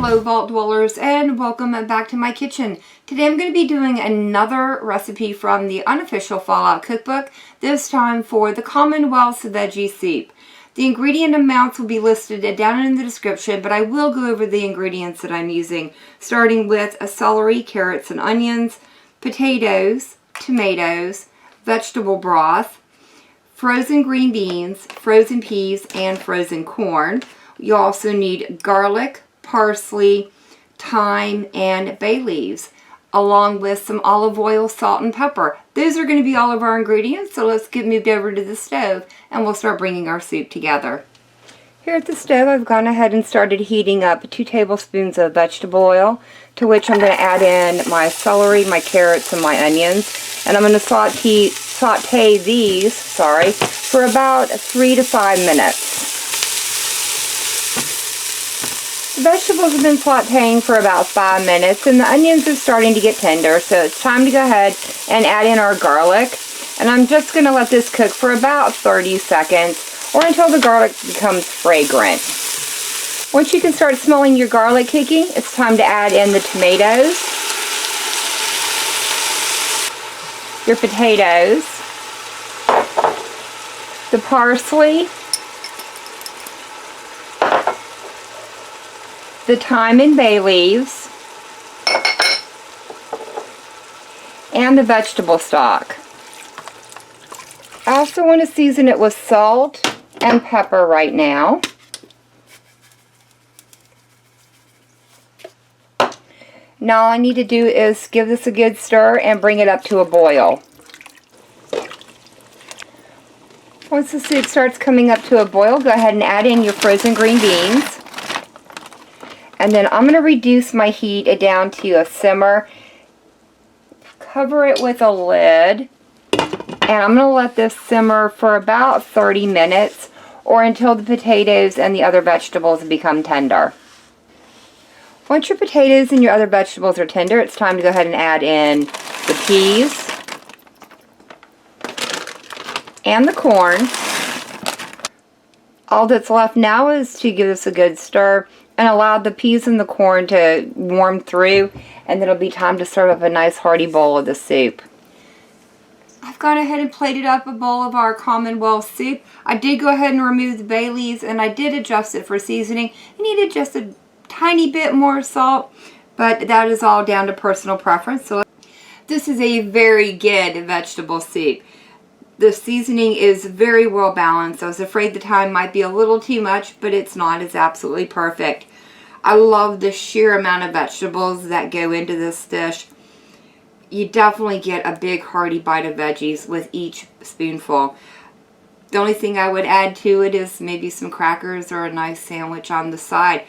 Hello Vault Dwellers, and welcome back to my kitchen. Today I'm going to be doing another recipe from the Unofficial Fallout cookbook, this time for the Commonwealth Veggie Soup. The ingredient amounts will be listed down in the description, but I will go over the ingredients that I'm using, starting with a celery, carrots, and onions, potatoes, tomatoes, vegetable broth, frozen green beans, frozen peas, and frozen corn. You also need garlic, parsley, thyme, and bay leaves, along with some olive oil, salt, and pepper. Those are going to be all of our ingredients, so let's get moved over to the stove and we'll start bringing our soup together. Here at the stove, I've gone ahead and started heating up 2 tablespoons of vegetable oil, to which I'm going to add in my celery, my carrots, and my onions. And I'm going to saute these, for about 3 to 5 minutes. The vegetables have been sauteing for about 5 minutes, and the onions are starting to get tender, so it's time to go ahead and add in our garlic. And I'm just going to let this cook for about 30 seconds, or until the garlic becomes fragrant. Once you can start smelling your garlic cooking, it's time to add in the tomatoes, your potatoes, the parsley, the thyme and bay leaves, and the vegetable stock. I also want to season it with salt and pepper right now. Now all I need to do is give this a good stir and bring it up to a boil. Once the soup starts coming up to a boil, go ahead and add in your frozen green beans. And then I'm going to reduce my heat down to a simmer. Cover it with a lid. And I'm going to let this simmer for about 30 minutes or until the potatoes and the other vegetables become tender. Once your potatoes and your other vegetables are tender, it's time to go ahead and add in the peas and the corn. All that's left now is to give this a good stir and allow the peas and the corn to warm through, and then it'll be time to serve up a nice hearty bowl of the soup. I've gone ahead and plated up a bowl of our Commonwealth soup. I did go ahead and remove the bay leaves, and I did adjust it for seasoning. I needed just a tiny bit more salt, but that is all down to personal preference. So this is a very good vegetable soup. The seasoning is very well balanced. I was afraid the thyme might be a little too much, but it's not. It's absolutely perfect. I love the sheer amount of vegetables that go into this dish. You definitely get a big hearty bite of veggies with each spoonful. The only thing I would add to it is maybe some crackers or a nice sandwich on the side.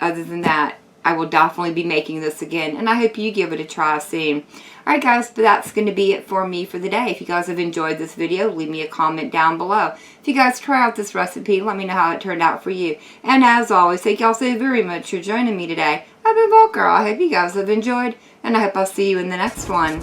Other than that, I will definitely be making this again, and I hope you give it a try soon. Alright guys, but that's going to be it for me for the day. If you guys have enjoyed this video, leave me a comment down below. If you guys try out this recipe, let me know how it turned out for you. And as always, thank y'all so very much for joining me today. I've been Vault Girl. I hope you guys have enjoyed, and I hope I'll see you in the next one.